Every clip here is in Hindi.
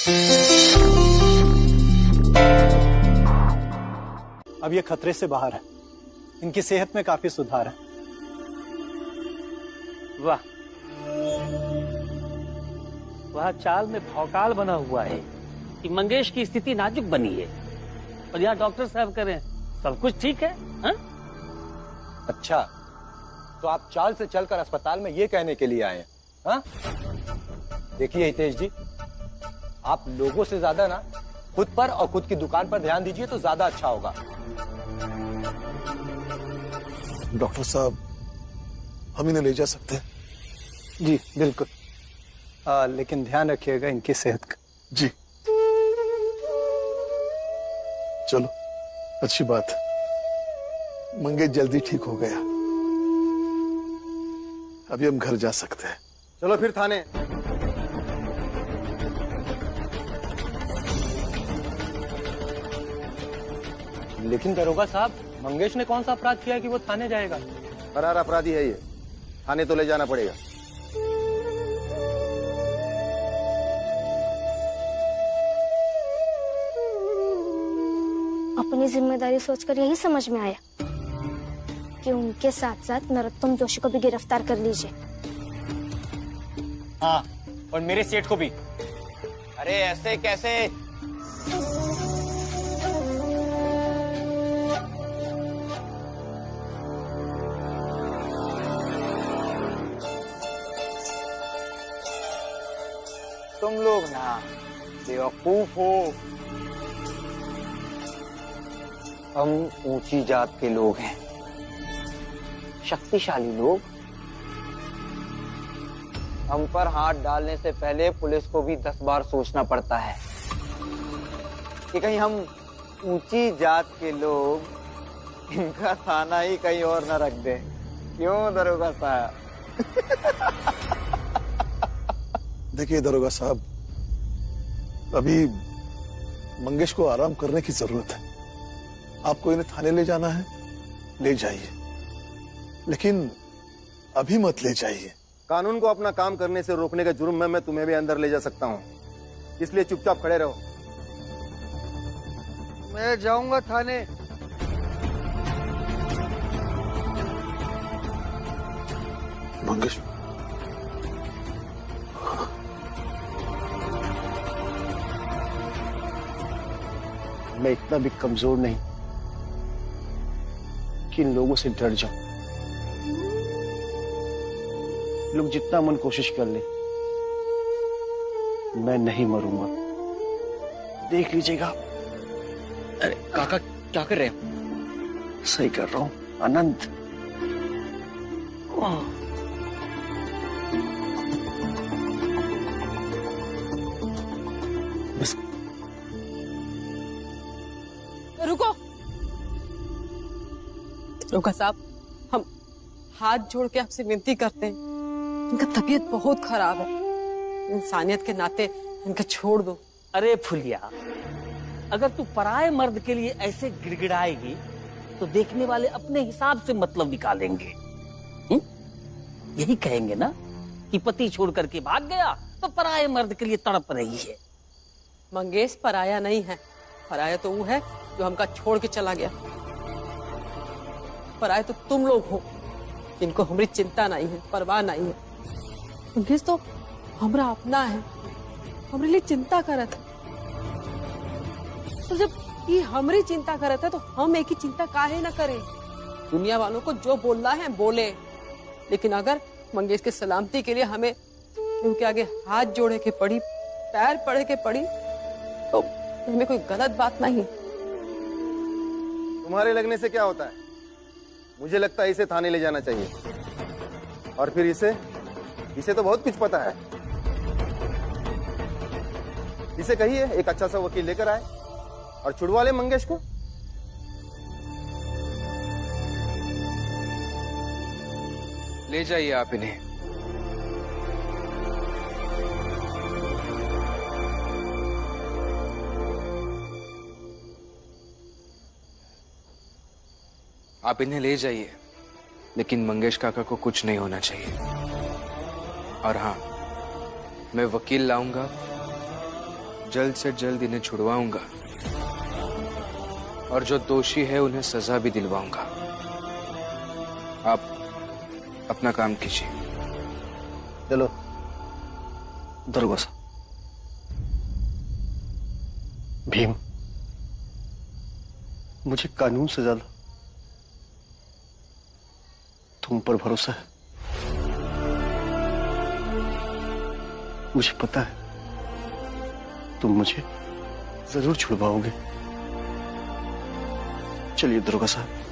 अब ये खतरे से बाहर है, इनकी सेहत में काफी सुधार है। वाह, वह चाल में भौकाल बना हुआ है कि मंगेश की स्थिति नाजुक बनी है और यहाँ डॉक्टर साहब करें सब कुछ ठीक है। हा? अच्छा, तो आप चाल से चलकर अस्पताल में ये कहने के लिए आए हैं? हाँ? देखिए हितेश जी, आप लोगों से ज्यादा ना खुद पर और खुद की दुकान पर ध्यान दीजिए तो ज्यादा अच्छा होगा। डॉक्टर साहब, हम इन्हें ले जा सकते हैं? जी बिल्कुल, लेकिन ध्यान रखिएगा इनकी सेहत का। जी चलो, अच्छी बात है, मंगेश जल्दी ठीक हो गया, अभी हम घर जा सकते हैं। चलो फिर थाने। लेकिन दरोगा साहब, मंगेश ने कौन सा अपराध किया कि वो थाने जाएगा? फरार अपराधी है ये, थाने तो ले जाना पड़ेगा। अपनी जिम्मेदारी सोचकर यही समझ में आया कि उनके साथ साथ नरोत्तम जोशी को भी गिरफ्तार कर लीजिए। हाँ, और मेरे सेठ को भी। अरे ऐसे कैसे? तुम लोग ना बेवकूफ हो। हम ऊंची जात के लोग हैं, शक्तिशाली लोग। हम पर हाथ डालने से पहले पुलिस को भी 10 बार सोचना पड़ता है कि कहीं हम ऊंची जात के लोग इनका थाना ही कहीं और न रख दें। क्यों दरोगा साहब? देखिए दरोगा साहब, अभी मंगेश को आराम करने की जरूरत है। आपको इन्हें थाने ले जाना है, ले जाइए, लेकिन अभी मत ले जाइए। कानून को अपना काम करने से रोकने के जुर्म में मैं तुम्हें भी अंदर ले जा सकता हूँ, इसलिए चुपचाप खड़े रहो। मैं जाऊंगा थाने। मंगेश, मैं इतना भी कमजोर नहीं कि इन लोगों से डर जाऊं। लोग जितना मन कोशिश कर ले, मैं नहीं मरूंगा। देख लीजिएगा। अरे काका, क्या कर रहे हैं? सही कर रहा हूं आनंद। बस रुको दरोगा साहब, हम हाथ जोड़ के आपसे विनती करते हैं, इनका तबीयत बहुत खराब है, इंसानियत के नाते इनका छोड़ दो। अरे फुलिया, अगर तू पराये मर्द के लिए ऐसे गिड़गिड़ाएगी तो देखने वाले अपने हिसाब से मतलब निकालेंगे। यही कहेंगे ना कि पति छोड़ करके भाग गया तो पराये मर्द के लिए तड़प रही है। मंगेश पराया नहीं है, पराया तो वो है जो हमका छोड़ के चला गया। पराया तो तुम लोग हो, जिनको हमारी चिंता नहीं है, परवाह नहीं है। मंगेश तो हमारा अपना है, हमारे लिए चिंता करत है। तो जब ये हमारी चिंता करत है तो हम एक ही चिंता काहे ना करें। दुनिया वालों को जो बोलना है बोले, लेकिन अगर मंगेश के सलामती के लिए हमें उनके आगे हाथ जोड़े के पड़ी, पैर पड़े के पड़ी, तो हमें कोई गलत बात नहीं। तुम्हारे लगने से क्या होता है? मुझे लगता है इसे थाने ले जाना चाहिए। और फिर इसे तो बहुत कुछ पता है। इसे कहिए एक अच्छा सा वकील लेकर आए और छुड़वा ले मंगेश को। ले जाइए आप इन्हें। आप इन्हें ले जाइए, लेकिन मंगेश काका को कुछ नहीं होना चाहिए। और हाँ, मैं वकील लाऊंगा जल्द से जल्द इन्हें छुड़वाऊंगा और जो दोषी है उन्हें सजा भी दिलवाऊंगा। आप अपना काम कीजिए। चलो। दरोगा साहब, भीम, मुझे कानून से ज्यादा तुम पर भरोसा है। मुझे पता है तुम मुझे जरूर छुड़वाओगे। चलिए दरोगा साहब।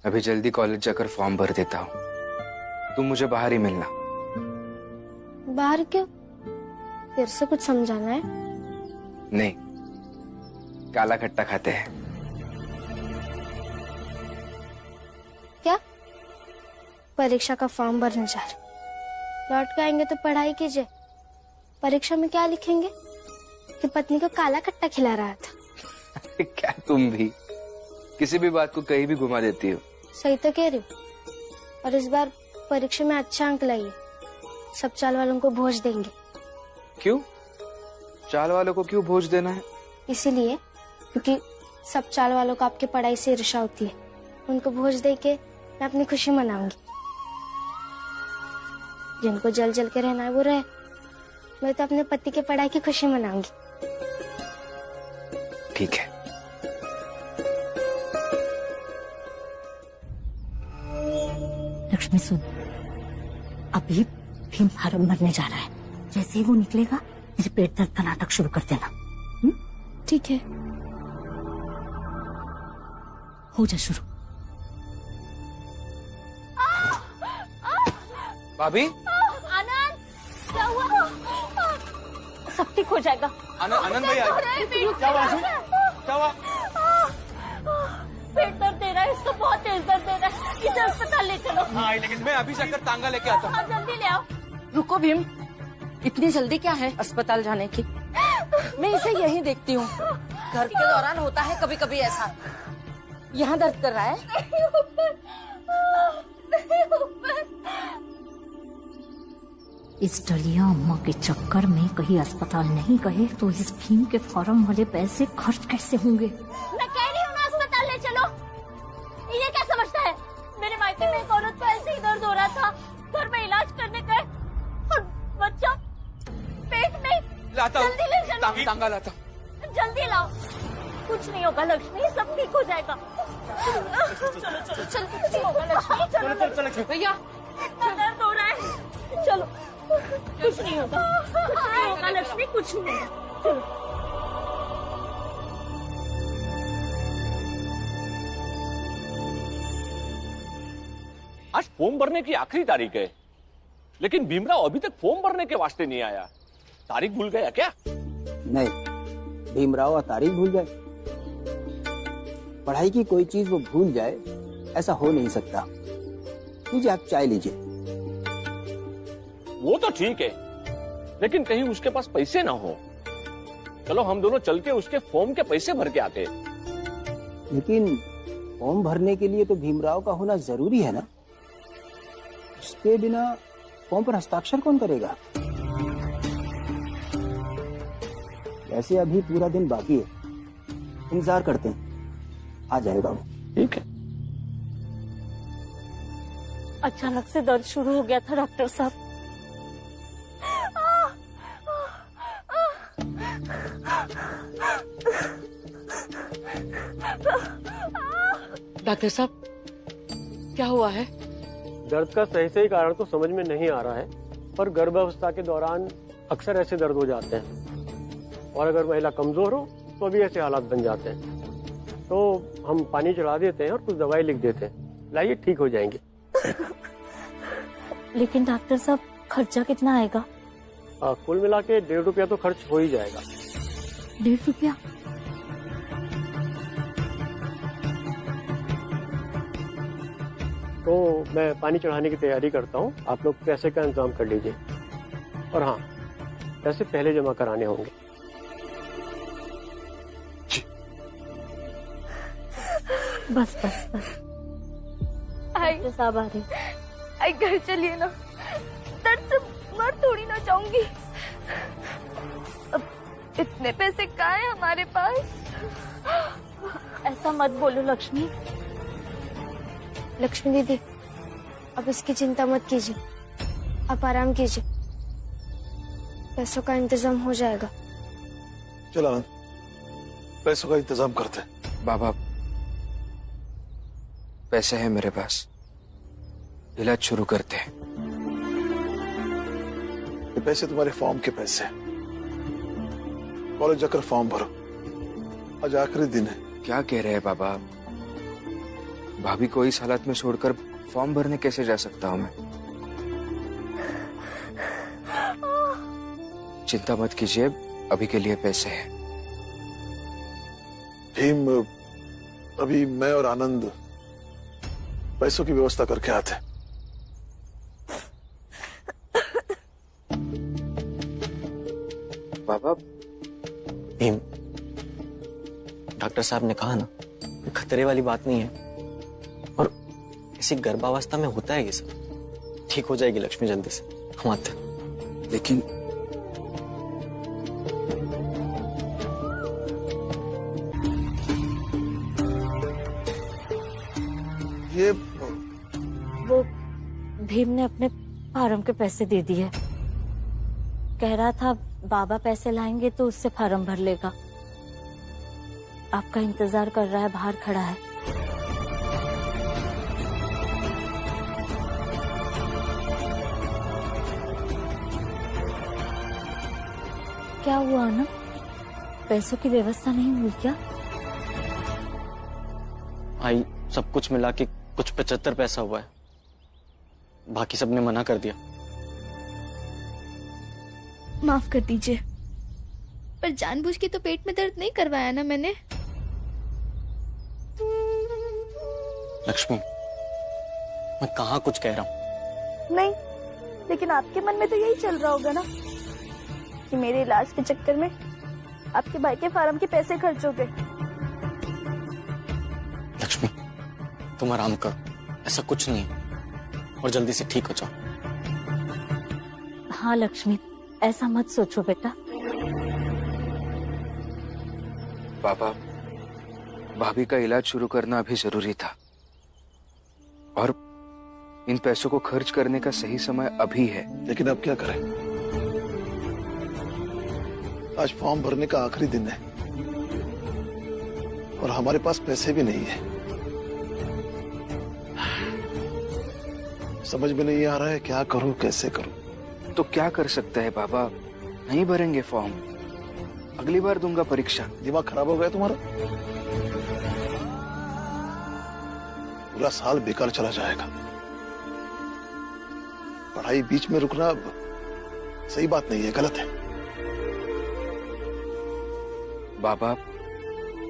अभी जल्दी कॉलेज जाकर फॉर्म भर देता हूँ। तुम मुझे बाहर ही मिलना। बाहर क्यों? फिर से कुछ समझाना है? नहीं, काला खट्टा खाते हैं। क्या? परीक्षा का फॉर्म भरने जा रहे। लौट के आएंगे तो पढ़ाई कीजिए। परीक्षा में क्या लिखेंगे? कि पत्नी को काला खट्टा खिला रहा था। क्या तुम भी किसी भी बात को कहीं भी घुमा देती हो। सही तो कह रही हूँ। और इस बार परीक्षा में अच्छा अंक लाइए, सब चाल वालों को भोज देंगे। क्यों? चाल वालों को क्यों भोज देना है? इसीलिए क्योंकि सब चाल वालों को आपकी पढ़ाई से ईर्ष्या होती है। उनको भोज दे के मैं अपनी खुशी मनाऊंगी। जिनको जल जल के रहना है वो रहे, मैं तो अपने पति के पढ़ाई की खुशी मनाऊंगी। ठीक है। लक्ष्मी सुन, अभी भीम फार्म भरने जा रहा है। जैसे ही वो निकलेगा मेरे पेट दर्द का नाटक शुरू कर देना। ठीक है। हो जा शुरू। भाभी, आनंद, क्या हुआ? सब ठीक हो जाएगा। आनंद भाई आए। क्या हुआ? क्या हुआ? पेट दर्द दे रहा है, इसको बहुत तेज दर्द दे रहा है। इसे अस्पताल ले चलो। हाँ, लेकिन मैं अभी जाकर तांगा लेके आता हूँ। जल्दी ले आओ। रुको भीम, इतनी जल्दी क्या है अस्पताल जाने की? मैं इसे यहीं देखती हूँ। घर के दौरान होता है कभी कभी ऐसा। यहाँ दर्द कर रहा है। इस डलिया अम्मा के चक्कर में कहीं अस्पताल नहीं गए तो इस भीम के फॉर्म वाले पैसे खर्च कैसे होंगे? मैं कह रही हूँ ना, अस्पताल ले चलो। ये क्या समझता है? मेरे मायके में एक औरत को ऐसे ही दर्द हो रहा था, घर में इलाज करने गए और बच्चा पेट में। लाता हूँ। जल्दी ले चलो। तांगा लाता हूँ। जल्दी लाओ। कुछ नहीं होगा लक्ष्मी, सब ठीक हो जाएगा। चलो चलो चलो, कुछ नहीं होगा लक्ष्मी। चलो भैया, दर्द हो रहा है। चलो, कुछ नहीं होगा, कुछ नहीं होगा लक्ष्मी, कुछ नहीं होगा। चलो। आज फॉर्म भरने की आखिरी तारीख है, लेकिन भीमराव अभी तक फॉर्म भरने के वास्ते नहीं आया। तारीख भूल गया क्या? नहीं, भीमराव तारीख भूल जाए? पढ़ाई की कोई चीज वो भूल जाए, ऐसा हो नहीं सकता। लीजिए, आप चाय लीजिए। वो तो ठीक है, लेकिन कहीं उसके पास पैसे ना हो। चलो हम दोनों चल के उसके फॉर्म के पैसे भर के आते। लेकिन फॉर्म भरने के लिए तो भीमराव का होना जरूरी है ना। उसके बिना फॉर्म पर हस्ताक्षर कौन करेगा? वैसे अभी पूरा दिन बाकी है, इंतजार करते हैं, आ जाएगा वो। ठीक है। अचानक से दर्द शुरू हो गया था डॉक्टर साहब। डॉक्टर साहब, क्या हुआ है? दर्द का सही कारण तो समझ में नहीं आ रहा है, पर गर्भावस्था के दौरान अक्सर ऐसे दर्द हो जाते हैं और अगर महिला कमजोर हो तो भी ऐसे हालात बन जाते हैं। तो हम पानी चढ़ा देते हैं और कुछ दवाई लिख देते हैं, लाइए ठीक हो जाएंगे। लेकिन डॉक्टर साहब, खर्चा कितना आएगा? कुल मिला के 1.5 रुपया तो खर्च हो ही जाएगा। 1.5 रुपया? तो मैं पानी चढ़ाने की तैयारी करता हूँ, आप लोग पैसे का इंतजाम कर लीजिए। और हाँ, पैसे पहले जमा कराने होंगे। बस बस बस, आई साहब आ रही। आई घर चलिए ना, दर्द से मर थोड़ी ना जाऊंगी। अब इतने पैसे कहाँ हैं हमारे पास? ऐसा मत बोलो लक्ष्मी। लक्ष्मी दीदी, अब इसकी चिंता मत कीजिए, आप आराम कीजिए, पैसों का इंतजाम हो जाएगा। चल आनंद, पैसों का इंतजाम करते हैं। बाबा, पैसे हैं मेरे पास, इलाज शुरू करते हैं। ये पैसे तुम्हारे फॉर्म के पैसे हैं, कॉलेज जाकर फॉर्म भरो, आज आखिरी दिन है। क्या कह रहे हैं बाबा? भाभी को इस हालत में छोड़कर फॉर्म भरने कैसे जा सकता हूं मैं? चिंता मत कीजिए, अभी के लिए पैसे हैं। भीम, अभी मैं और आनंद पैसों की व्यवस्था करके आते हैं। बाबा, भीम, डॉक्टर साहब ने कहा ना, खतरे वाली बात नहीं है, और इसी गर्भावस्था में होता है ये सब। ठीक हो जाएगी लक्ष्मी जल्दी से, हम आते हैं। लेकिन ये वो भीम ने अपने फार्म के पैसे दे दिए, कह रहा था बाबा पैसे लाएंगे तो उससे फार्म भर लेगा। आपका इंतजार कर रहा है, बाहर खड़ा है। क्या हुआ ना, पैसों की व्यवस्था नहीं हुई क्या? आई, सब कुछ मिला के कुछ 75 पैसा हुआ है, बाकी सबने मना कर दिया। माफ कर दीजिए, पर जानबूझ के तो पेट में दर्द नहीं करवाया ना मैंने। लक्ष्मी, मैं कहाँ कुछ कह रहा हूँ। नहीं, लेकिन आपके मन में तो यही चल रहा होगा ना कि मेरे इलाज के चक्कर में आपके भाई के फार्म के पैसे खर्च हो गए। लक्ष्मी, तुम आराम करो, ऐसा कुछ नहीं है, और जल्दी से ठीक हो जाओ। हाँ लक्ष्मी, ऐसा मत सोचो बेटा। बाबा, भाभी का इलाज शुरू करना अभी जरूरी था, और इन पैसों को खर्च करने का सही समय अभी है। लेकिन अब क्या करें, आज फॉर्म भरने का आखिरी दिन है और हमारे पास पैसे भी नहीं है। समझ में नहीं आ रहा है क्या करूं, कैसे करूं। तो क्या कर सकते हैं बाबा, नहीं भरेंगे फॉर्म, अगली बार दूंगा परीक्षा। दिमाग खराब हो गया तुम्हारा? पूरा साल बेकार चला जाएगा। पढ़ाई बीच में रुकना सही बात नहीं है, गलत है। बाबा,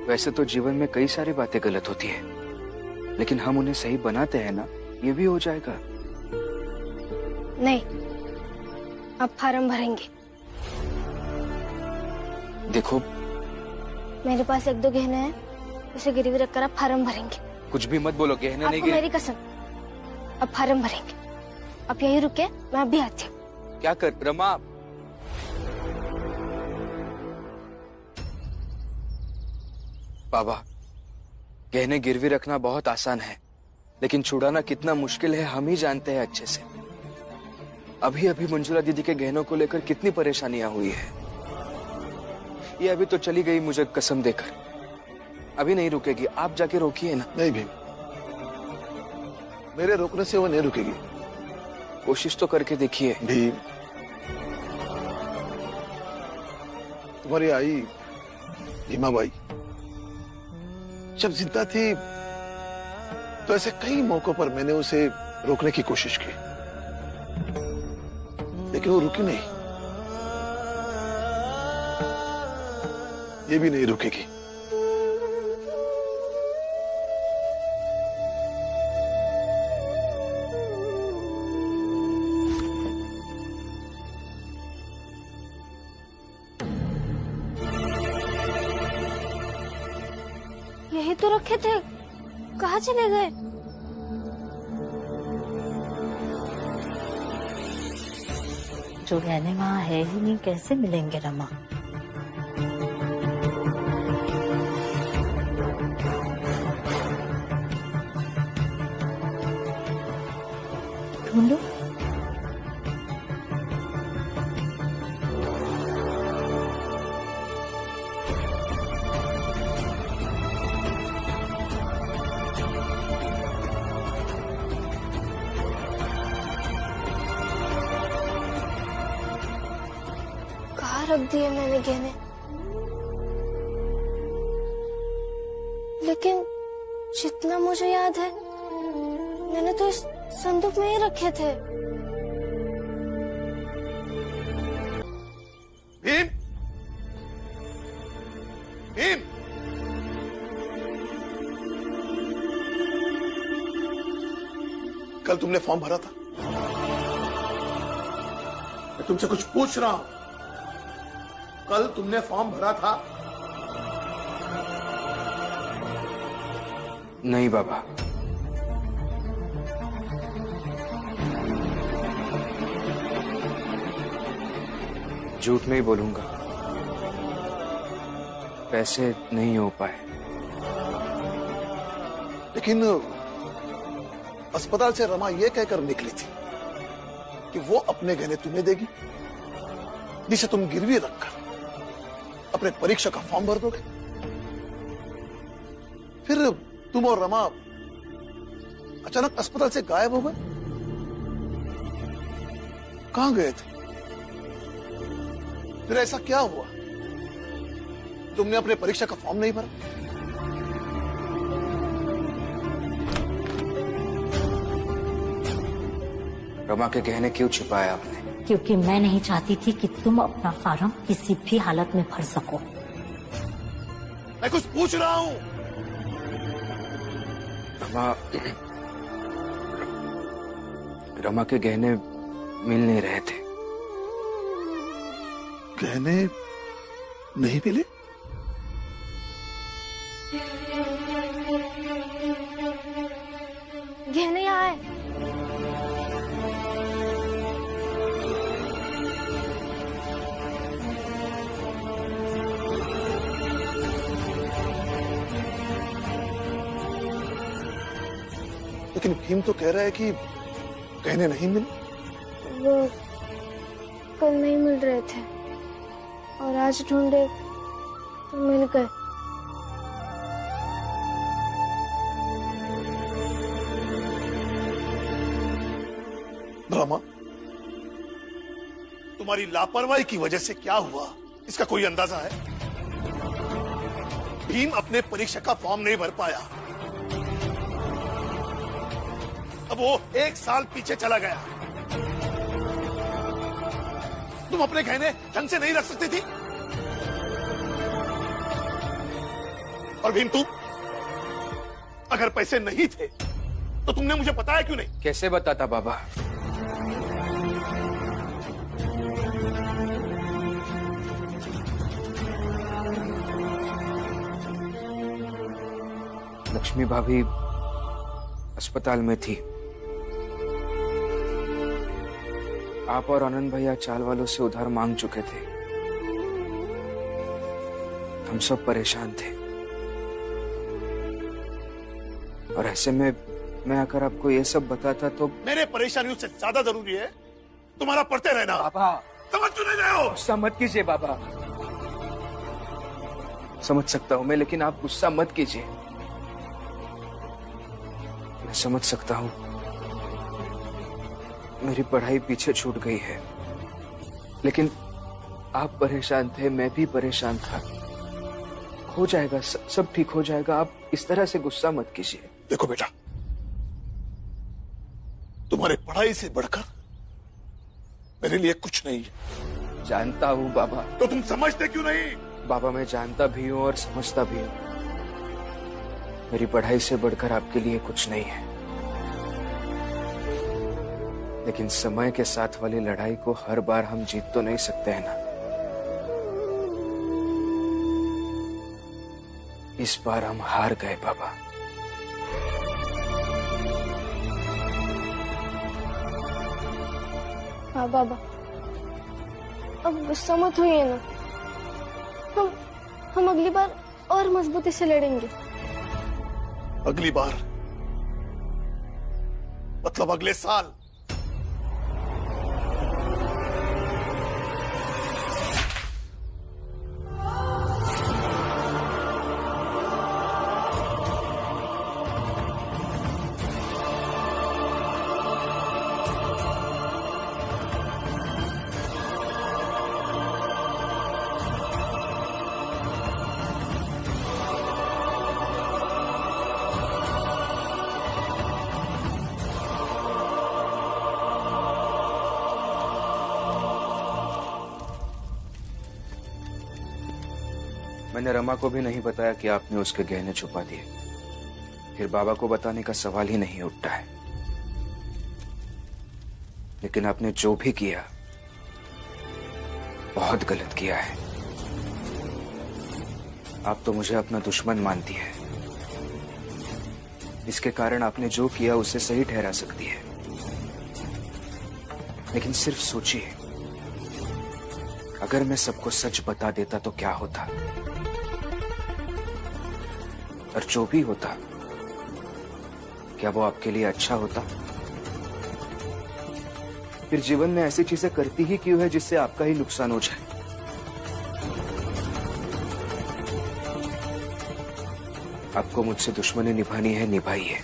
वैसे तो जीवन में कई सारी बातें गलत होती है, लेकिन हम उन्हें सही बनाते हैं ना, ये भी हो जाएगा। नहीं, अब फार्म भरेंगे। देखो, मेरे पास 1-2 गहने हैं, उसे गिरवी रखकर आप फार्म भरेंगे। कुछ भी मत बोलो, गहने नहीं आपको मेरी कसम, अब फार्म भरेंगे। आप यहीं रुके, मैं अभी आती हूँ। क्या कर रमा? बाबा, गहने गिरवी रखना बहुत आसान है, लेकिन छुड़ाना कितना मुश्किल है हम ही जानते हैं अच्छे से। अभी अभी मंजुला दीदी के गहनों को लेकर कितनी परेशानियां हुई है। ये अभी तो चली गई मुझे कसम देकर, अभी नहीं रुकेगी। आप जाके रोकिए ना। नहीं भीम, मेरे रोकने से वो नहीं रुकेगी। कोशिश तो करके देखिए। भीम, तुम्हारी आई भीमा बाई जब जिंदा थी तो ऐसे कई मौकों पर मैंने उसे रोकने की कोशिश की, लेकिन वो रुकी नहीं। ये भी नहीं रुकेगी। यही तो रखे थे, कहाँ चले गए? जो गहने वहाँ है ही नहीं, कैसे मिलेंगे रमा? ढूंढो। कहाँ रख दिए मैंने गहने? लेकिन जितना मुझे याद है, मैंने तो इस संदूक में ही रखे थे। भीम, भीम, कल तुमने फॉर्म भरा था? मैं तुमसे कुछ पूछ रहा हूं। कल तुमने फॉर्म भरा था? नहीं बाबा। झूठ नहीं बोलूंगा, पैसे नहीं हो पाए। लेकिन अस्पताल से रमा यह कहकर निकली थी कि वो अपने गहने तुम्हें देगी, जिसे तुम गिरवी रखकर अपने परीक्षा का फॉर्म भर दोगे। फिर तुम और रमा अचानक अस्पताल से गायब हो गए। कहां गए थे? फिर ऐसा क्या हुआ? तुमने अपने परीक्षा का फॉर्म नहीं भरा? रमा के गहने क्यों छुपाए आपने? क्योंकि मैं नहीं चाहती थी कि तुम अपना फार्म किसी भी हालत में भर सको। मैं कुछ पूछ रहा हूं। रमा के गहने मिल नहीं रहे थे। गहने नहीं मिले? गहने यहाँ है। लेकिन भीम तो कह रहा है कि गहने नहीं मिले। वो कल नहीं मिल रहे थे और आज ढूंढे तो मिल गए। रमा, तुम्हारी लापरवाही की वजह से क्या हुआ, इसका कोई अंदाजा है? भीम अपने परीक्षा का फॉर्म नहीं भर पाया। अब वो 1 साल पीछे चला गया। तुम अपने गहने ढंग से नहीं रख सकती थी? और भीम, तुम अगर पैसे नहीं थे तो तुमने मुझे बताया क्यों नहीं? कैसे बताता बाबा? लक्ष्मी भाभी अस्पताल में थी। आप और आनंद भैया चाल वालों से उधार मांग चुके थे। हम सब परेशान थे और ऐसे में मैं आकर आपको ये सब बताता तो मेरे परेशानियों से ज्यादा जरूरी है तुम्हारा पढ़ते रहना। बाबा, समझ क्यों नहीं रहे हो? गुस्सा मत कीजिए बाबा। समझ सकता हूं मैं, लेकिन आप गुस्सा मत कीजिए। मैं समझ सकता हूं मेरी पढ़ाई पीछे छूट गई है, लेकिन आप परेशान थे, मैं भी परेशान था। हो जाएगा, सब ठीक हो जाएगा। आप इस तरह से गुस्सा मत कीजिए। देखो बेटा, तुम्हारे पढ़ाई से बढ़कर मेरे लिए कुछ नहीं है। जानता हूं बाबा। तो तुम समझते क्यों नहीं? बाबा, मैं जानता भी हूं और समझता भी हूं मेरी पढ़ाई से बढ़कर आपके लिए कुछ नहीं है, लेकिन समय के साथ वाली लड़ाई को हर बार हम जीत तो नहीं सकते हैं ना। इस बार हम हार गए बाबा। हाँ बाबा, अब गुस्सा मत होइए ना। हम अगली बार और मजबूती से लड़ेंगे। अगली बार मतलब अगले साल। मैंने रमा को भी नहीं बताया कि आपने उसके गहने छुपा दिए, फिर बाबा को बताने का सवाल ही नहीं उठता है। लेकिन आपने जो भी किया बहुत गलत किया है। आप तो मुझे अपना दुश्मन मानती है, इसके कारण आपने जो किया उसे सही ठहरा सकती है, लेकिन सिर्फ सोचिए, अगर मैं सबको सच बता देता तो क्या होता, और जो भी होता क्या वो आपके लिए अच्छा होता? फिर जीवन में ऐसी चीजें करती ही क्यों है जिससे आपका ही नुकसान हो जाए? आपको मुझसे दुश्मनी निभानी है, निभाइए,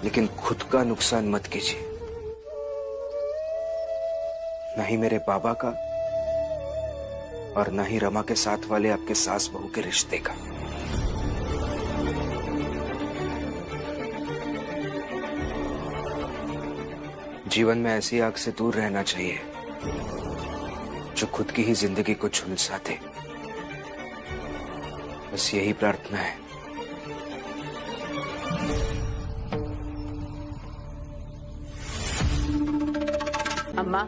लेकिन खुद का नुकसान मत कीजिए, न ही मेरे बाबा का और न ही रमा के साथ वाले आपके सास बहू के रिश्ते का। जीवन में ऐसी आग से दूर रहना चाहिए जो खुद की ही जिंदगी को झुलसा दे। बस यही प्रार्थना है। अम्मा,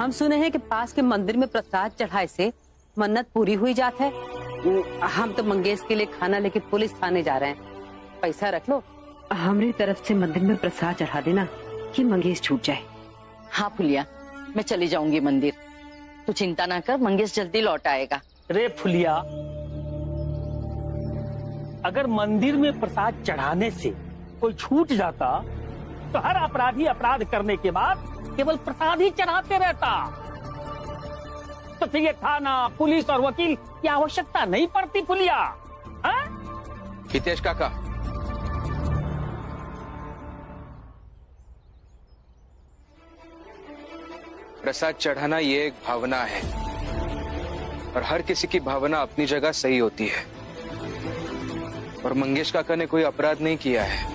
हम सुने हैं कि पास के मंदिर में प्रसाद चढ़ाए से मन्नत पूरी हुई जात है। हम तो मंगेश के लिए खाना लेके पुलिस थाने जा रहे हैं, पैसा रख लो। हमारी तरफ से मंदिर में प्रसाद चढ़ा देना कि मंगेश छूट जाए। हाँ फुलिया, मैं चली जाऊंगी मंदिर, तू चिंता ना कर, मंगेश जल्दी लौट आएगा। रे फुलिया, अगर मंदिर में प्रसाद चढ़ाने से कोई छूट जाता तो हर अपराधी अपराध करने के बाद केवल प्रसाद ही चढ़ाते रहता, तो फिर ये थाना, पुलिस और वकील की आवश्यकता नहीं पड़ती फुलिया। हितेश काका, प्रसाद चढ़ाना ये एक भावना है और हर किसी की भावना अपनी जगह सही होती है, और मंगेश काका ने कोई अपराध नहीं किया है,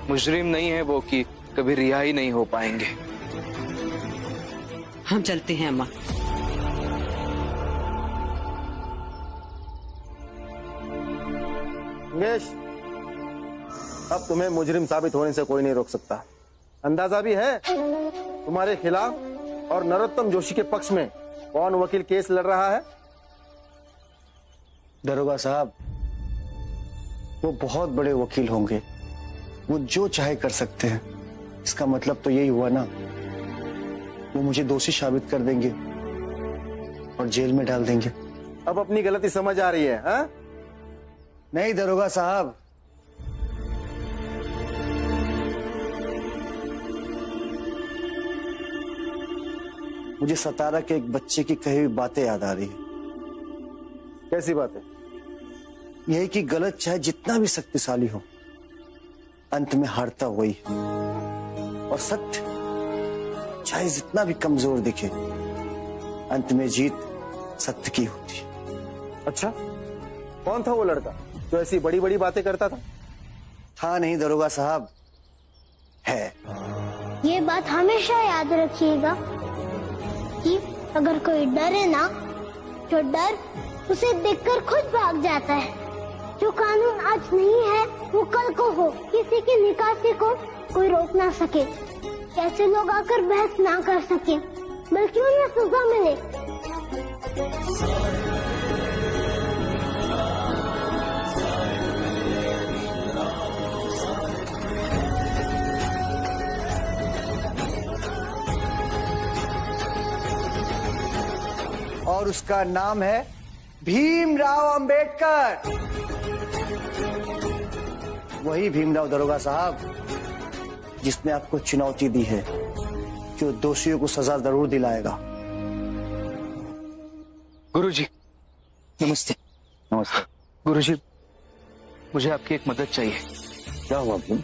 मुजरिम नहीं है वो कि कभी रिहाई नहीं हो पाएंगे। हम चलते हैं अम्मा। मंगेश, अब तुम्हें मुजरिम साबित होने से कोई नहीं रोक सकता। अंदाजा भी है तुम्हारे खिलाफ और नरोत्तम जोशी के पक्ष में कौन वकील केस लड़ रहा है? दरोगा साहब, वो बहुत बड़े वकील होंगे, वो जो चाहे कर सकते हैं। इसका मतलब तो यही हुआ ना, वो मुझे दोषी साबित कर देंगे और जेल में डाल देंगे। अब अपनी गलती समझ आ रही है? हा? नहीं दरोगा साहब, मुझे सतारा के एक बच्चे की कही हुई बातें याद आ रही है। कैसी बातें? यही कि गलत चाहे जितना भी शक्तिशाली हो, अंत में हारता वही है, और सत्य चाहे जितना भी कमजोर दिखे, अंत में जीत सत्य की होती है। अच्छा, कौन था वो लड़का जो ऐसी बड़ी बड़ी बातें करता था? था नहीं दरोगा साहब, है। ये बात हमेशा याद रखिएगा कि अगर कोई डरे ना, जो डर उसे देखकर खुद भाग जाता है। जो कानून आज नहीं है वो कल को हो। किसी की निकासी को कोई रोक ना सके, ऐसे लोग आकर बहस ना कर सके, बल्कि उन्हें सजा मिले। और उसका नाम है भीमराव अंबेडकर। वही भीमराव दरोगा साहब जिसने आपको चुनौती दी है, जो दोषियों को सजा जरूर दिलाएगा। गुरुजी नमस्ते। नमस्ते। गुरुजी मुझे आपकी एक मदद चाहिए। क्या हुआ भीम?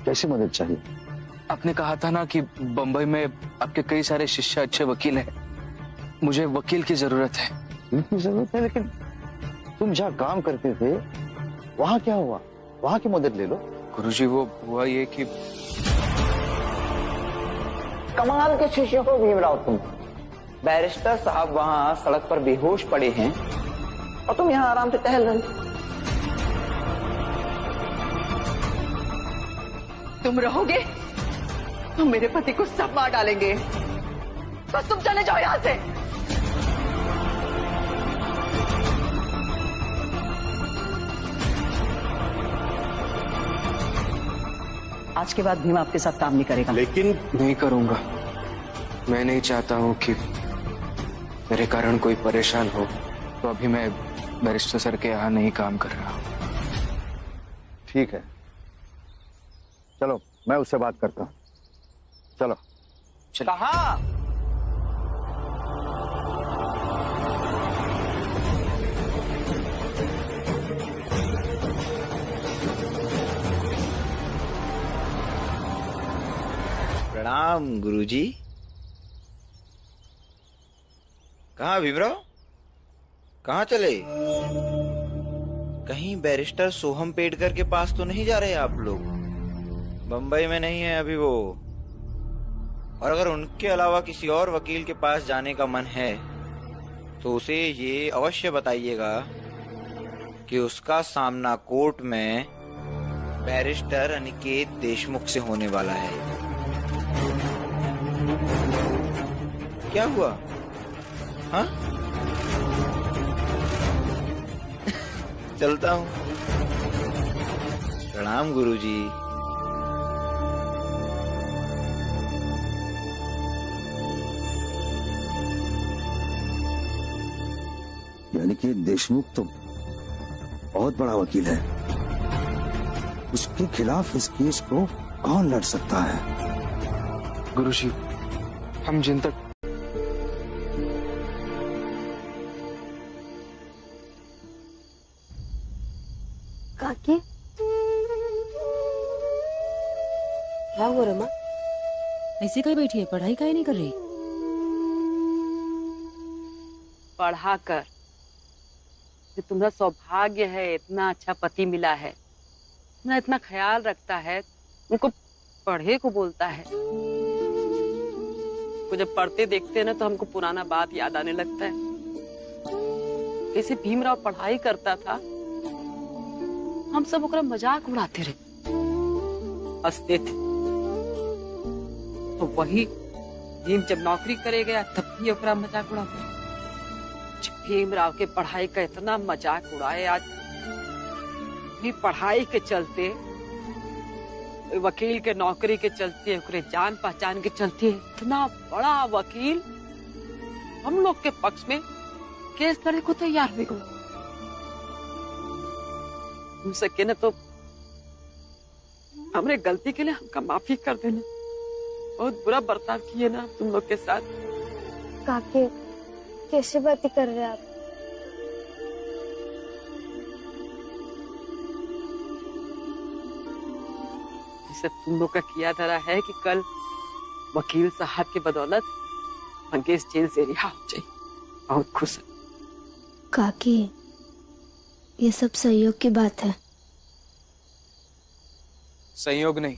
कैसी मदद चाहिए? आपने कहा था ना कि बंबई में आपके कई सारे शिष्य अच्छे वकील हैं। मुझे वकील की जरूरत है। की जरूरत है, लेकिन तुम जहाँ काम करते थे वहाँ क्या हुआ? वहाँ की मदद ले लो। गुरुजी वो हुआ ये कि कमाल के शिष्य हो भीमराव तुम। बैरिस्टर साहब वहाँ सड़क पर बेहोश पड़े हैं और तुम यहाँ आराम से टहल रहे हो। तुम रहोगे तो मेरे पति को सब मार डालेंगे। बस तुम चले जाओ यहाँ से। आज के बाद भीम आपके साथ काम नहीं करेगा। लेकिन नहीं करूंगा। मैं नहीं चाहता हूं कि मेरे कारण कोई परेशान हो, तो अभी मैं बैरिस्टर सर के यहाँ नहीं काम कर रहा हूं। ठीक है, चलो मैं उससे बात करता हूँ। चलो। कहाँ? प्रणाम गुरुजी। कहाँ भीमराव? कहाँ चले? कहीं बैरिस्टर सोहम पेडकर के पास तो नहीं जा रहे आप लोग? बंबई में नहीं है अभी वो। और अगर उनके अलावा किसी और वकील के पास जाने का मन है तो उसे ये अवश्य बताइएगा कि उसका सामना कोर्ट में बैरिस्टर अनिकेत देशमुख से होने वाला है। क्या हुआ? हाँ? चलता हूँ। प्रणाम गुरुजी। यानी कि देशमुख तो बहुत बड़ा वकील है। उसके खिलाफ इस केस को कौन लड़ सकता है? गुरुजी हम जिन तक काकी, क्या हुआ रमा? ऐसे कहीं बैठी है, पढ़ाई काहे नहीं कर रही? पढ़ा कर। कि तुम्हारा सौभाग्य है, इतना अच्छा पति मिला है, ना इतना ख्याल रखता है, उनको पढ़े को बोलता है। को जब पढ़ते देखते हैं ना तो हमको पुराना बात याद आने लगता है। जैसे भीमराव पढ़ाई करता था, हम सब ओकरा मजाक उड़ाते रहे, हंसते थे। तो वही भीम जब नौकरी करे गया तब भी ओकरा मजाक उड़ाते। भीमराव के पढ़ाई का इतना मजाक उड़ाए, आज भी पढ़ाई के चलते, वकील के नौकरी के चलते, ओकरे जान पहचान के चलते इतना बड़ा वकील हम लोग के पक्ष में केस लड़े को तैयार हो गए। हो सके ना तो हमने गलती के लिए हमका माफी कर देना। बहुत बुरा बर्ताव किए ना तुम लोग के साथ। काकी, कैसे बातें कर रहे हैं आप? जैसे तुम लोग का किया धरा है कि कल वकील साहब की बदौलत मंगेश जेल से रिहा हो जाए। बहुत खुश है। काकी, ये सब सहयोग की बात है। संयोग नहीं,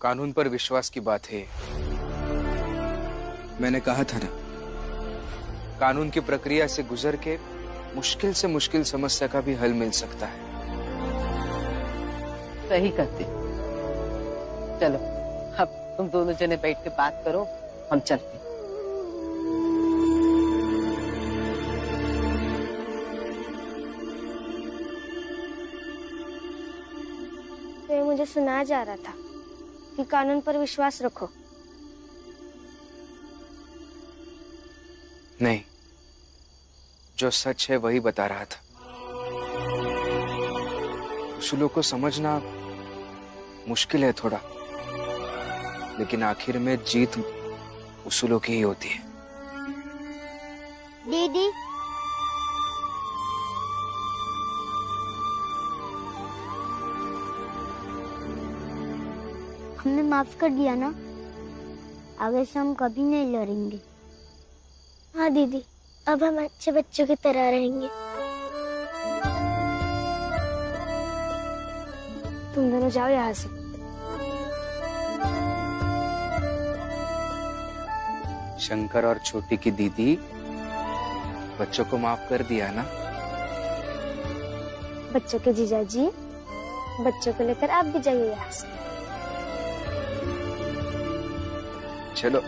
कानून पर विश्वास की बात है। मैंने कहा था ना, कानून की प्रक्रिया से गुजर के मुश्किल समस्या का भी हल मिल सकता है। सही कहते। चलो अब तुम दोनों जने बैठ के बात करो, हम चलते। तो ये मुझे सुनाया जा रहा था कि कानून पर विश्वास रखो। नहीं, जो सच है वही बता रहा था। उसूलों को समझना मुश्किल है थोड़ा, लेकिन आखिर में जीत उसूलों की ही होती है। दीदी, हमने माफ कर दिया ना, आगे से हम कभी नहीं लड़ेंगे। हाँ दीदी, अब हम अच्छे बच्चों की तरह रहेंगे। तुम दोनों जाओ यहाँ से। शंकर और छोटी की दीदी बच्चों को माफ कर दिया ना? बच्चों के जीजा जी, बच्चों को लेकर आप भी जाइए यहाँ से। चलो।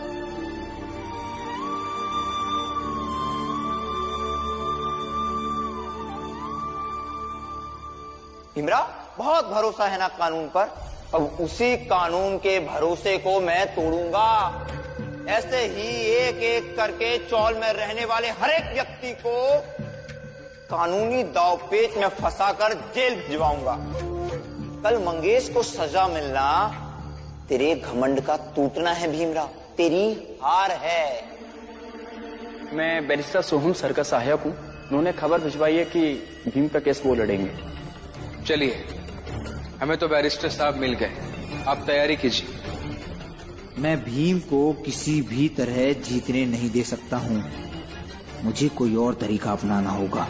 भीमराव, बहुत भरोसा है ना कानून पर। अब उसी कानून के भरोसे को मैं तोड़ूंगा। ऐसे ही एक एक करके चौल में रहने वाले हर एक व्यक्ति को कानूनी दांवपेच में फंसाकर जेल भिजवाऊंगा। कल मंगेश को सजा मिलना तेरे घमंड का टूटना है भीमराव, तेरी हार है। मैं बैरिस्टर सोहम सर का सहायक हूँ। उन्होंने खबर भिजवाई है कि भीम का केस वो लड़ेंगे। चलिए, हमें तो बैरिस्टर साहब मिल गए, आप तैयारी कीजिए। मैं भीम को किसी भी तरह जीतने नहीं दे सकता हूँ, मुझे कोई और तरीका अपनाना होगा।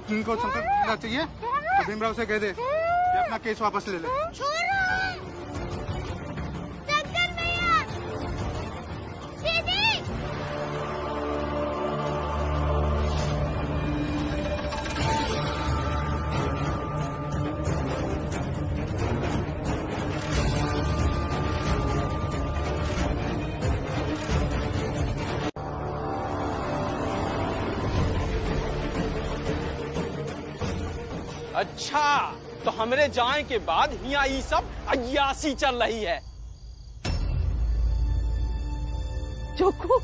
जिनको संकट मिलना चाहिए तो भीमराव से कह दे कि अपना केस वापस ले ले। अच्छा, तो हमरे जाए के बाद यहाँ ये सब अय्यासी चल रही है। जोकू,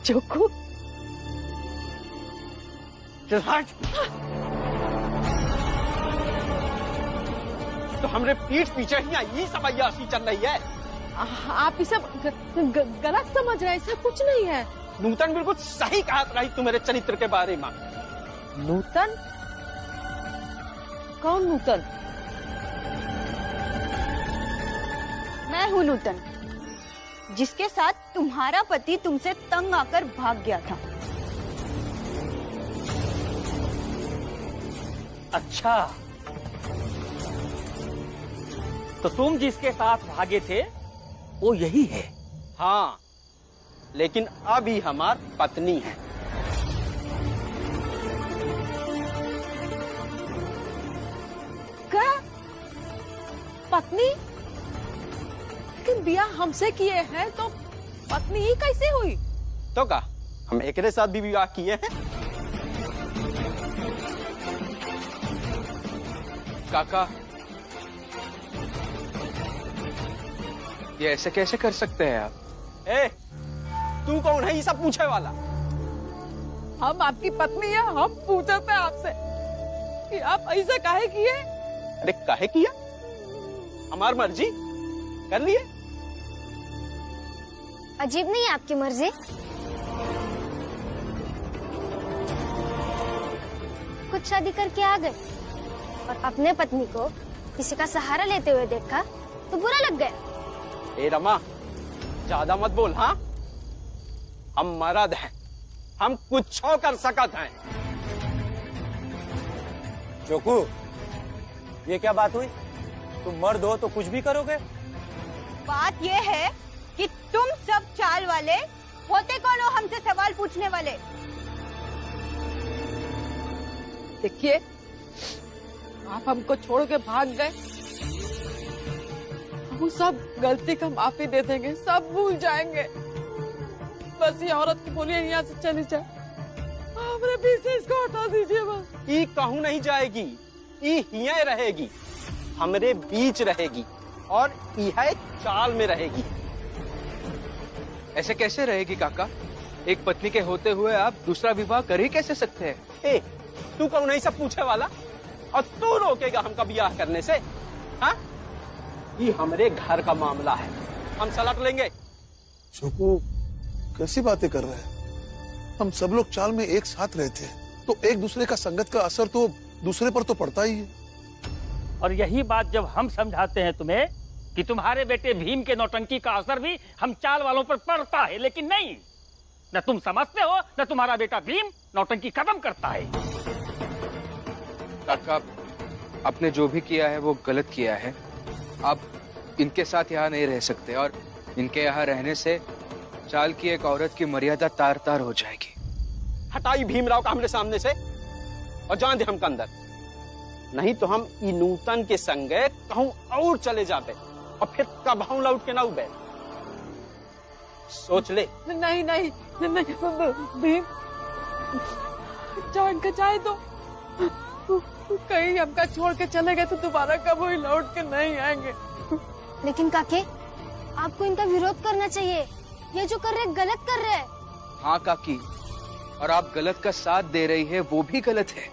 जोकू, तो हमरे पीठ पीछे यहाँ ये सब अय्यासी चल रही है। आप ये सब गलत समझ रहे हैं, ऐसा कुछ नहीं है। नूतन बिल्कुल सही कहा रही तुम्हारे चरित्र के बारे में। नूतन? कौन नूतन? मैं हूँ नूतन, जिसके साथ तुम्हारा पति तुमसे तंग आकर भाग गया था। अच्छा, तो तुम जिसके साथ भागे थे वो यही है? हाँ, लेकिन अभी हमार पत्नी है। क्या? पत्नी? लेकिन बियाह हमसे किए हैं तो पत्नी ही कैसे हुई? तो का हम एक साथ भी विवाह किए हैं। काका, ये ऐसे कैसे कर सकते हैं आप? तू कौन है ये सब पूछे वाला? हम आपकी पत्नी है, हम पूछते हैं आपसे। कि आप ऐसा काहे किए? अरे काहे किया? हमार मर्जी कर लिए। अजीब नहीं है आपकी मर्जी? खुद शादी करके आ गए और अपने पत्नी को किसी का सहारा लेते हुए देखा तो बुरा लग गया। ए रमा, ज्यादा मत बोल। हाँ, हम मर्द हैं, हम कुछ कर सकत हैं। चोकू, ये क्या बात हुई? तुम मर्द हो तो कुछ भी करोगे? बात ये है कि तुम सब चाल वाले होते कौन हो हमसे सवाल पूछने वाले? देखिए, आप हमको छोड़ के भाग गए, हम सब गलती का माफी दे देंगे, सब भूल जाएंगे। बस ये औरत की बोलिए यहाँ से चली जाए, अपने पीछे इसको हटा दीजिए बस। ई कहूं नहीं जाएगी, ई हिया रहेगी, हमरे बीच रहेगी और यह चाल में रहेगी। ऐसे कैसे रहेगी काका? एक पत्नी के होते हुए आप दूसरा विवाह कर ही कैसे सकते हैं? ए, तू कहूं नहीं सब पूछे वाला और तू रोकेगा हमका ब्याह करने से? हाँ, ये हमारे घर का मामला है, हम सलट लेंगे। चुकू, कैसी बातें कर रहे हैं? हम सब लोग चाल में एक साथ रहते हैं तो एक दूसरे का संगत का असर तो दूसरे पर तो पड़ता ही है। और यही बात जब हम समझाते हैं तुम्हें कि तुम्हारे बेटे भीम के नौटंकी का असर भी हम चाल वालों पर पड़ता है, लेकिन नहीं, न तुम समझते हो न तुम्हारा बेटा भीम नौटंकी खत्म करता है। काका, आपने जो भी किया है वो गलत किया है। आप इनके साथ यहाँ नहीं रह सकते और इनके यहाँ रहने से चाल की एक औरत की मर्यादा तार तार हो जाएगी। हटाई भीमराव का हमरे सामने से और जान दे हमका अंदर, नहीं तो हम नूतन के संगे कहूं और चले जाते और फिर कभाऊ लौट के ना उबे। सोच ले। नहीं नहीं नहीं भीम, जान का चाहे तो कहीं हमका छोड़ के चले गए तो दोबारा कभी लौट के नहीं आएंगे। लेकिन काके, आपको इनका विरोध करना चाहिए, ये जो कर रहे गलत कर रहे हैं। हाँ काकी, और आप गलत का साथ दे रही है वो भी गलत है।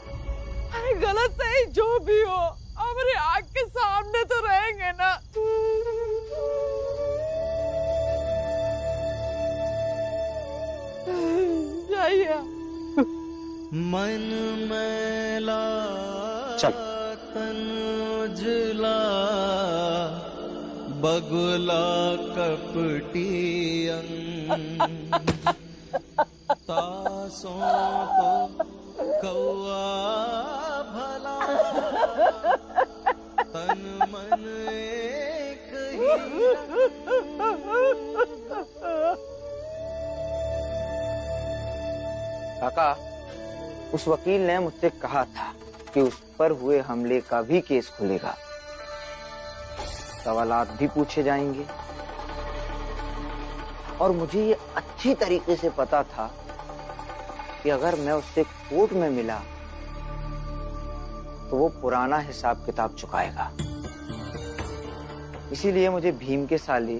अरे गलत सही जो भी हो, हमारे आँख के सामने तो रहेंगे ना। जाइए। मन मैला चल। तन उजला बगुला कपटी तासों को कौआ भला तन मन एक ही। काका, उस वकील ने मुझसे कहा था कि उस पर हुए हमले का भी केस खुलेगा, सवालात भी पूछे जाएंगे और मुझे ये अच्छी तरीके से पता था कि अगर मैं उससे कोर्ट में मिला तो वो पुराना हिसाब किताब चुकाएगा। इसीलिए मुझे भीम के साले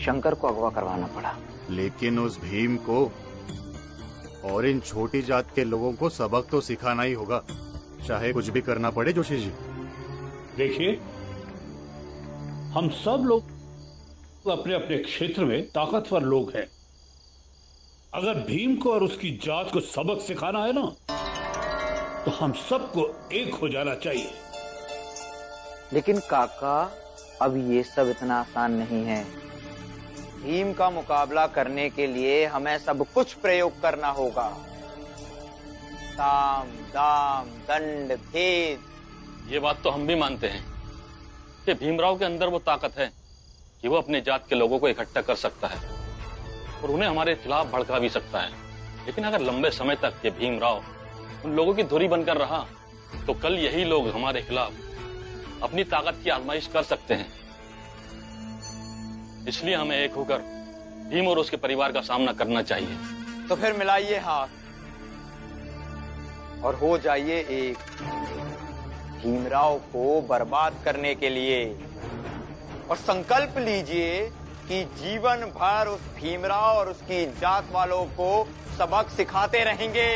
शंकर को अगवा करवाना पड़ा। लेकिन उस भीम को और इन छोटी जात के लोगों को सबक तो सिखाना ही होगा, चाहे कुछ भी करना पड़े। जोशी जी देखिए, हम सब लोग अपने अपने क्षेत्र में ताकतवर लोग हैं। अगर भीम को और उसकी जात को सबक सिखाना है ना, तो हम सबको एक हो जाना चाहिए। लेकिन काका, अब ये सब इतना आसान नहीं है। भीम का मुकाबला करने के लिए हमें सब कुछ प्रयोग करना होगा। साम, दाम, दंड, भेद। ये बात तो हम भी मानते हैं कि भीमराव के अंदर वो ताकत है कि वो अपने जात के लोगों को इकट्ठा कर सकता है और उन्हें हमारे खिलाफ भड़का भी सकता है। लेकिन अगर लंबे समय तक ये भीमराव उन लोगों की धुरी बनकर रहा तो कल यही लोग हमारे खिलाफ अपनी ताकत की आजमाइश कर सकते हैं। इसलिए हमें एक होकर भीम और उसके परिवार का सामना करना चाहिए। तो फिर मिलाइए हाथ और हो जाइए एक, भीमराव को बर्बाद करने के लिए। और संकल्प लीजिए कि जीवन भर उस भीमराव और उसकी जात वालों को सबक सिखाते रहेंगे।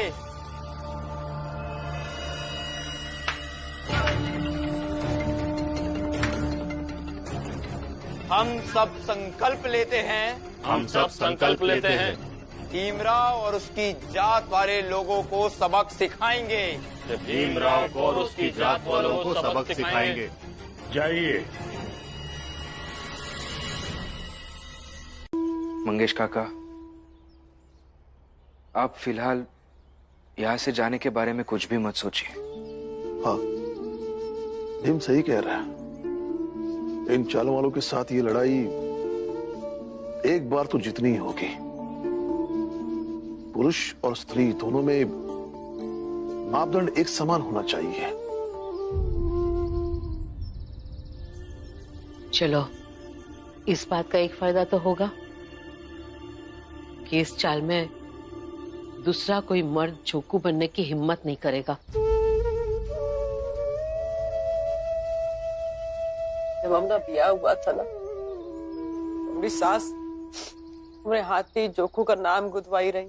हम सब संकल्प लेते हैं, हम सब संकल्प लेते हैं भीमराव और उसकी जात वाले लोगों को सबक सिखाएंगे। कि भीमराव को और उसकी जात वालों को सबक सिखाएंगे। जाइए। मंगेश काका, आप फिलहाल यहाँ से जाने के बारे में कुछ भी मत सोचिए। हाँ, भीम सही कह रहा है। इन चालों वालों के साथ ये लड़ाई एक बार तो जीतनी ही होगी। पुरुष और स्त्री दोनों में मापदंड एक समान होना चाहिए। चलो, इस बात का एक फायदा तो होगा कि इस चाल में दूसरा कोई मर्द जोकू बनने की हिम्मत नहीं करेगा। जब हमारा ब्याह हुआ था ना, मेरी सास हमारे हाथ पे जोखू का नाम गुदवाई रही।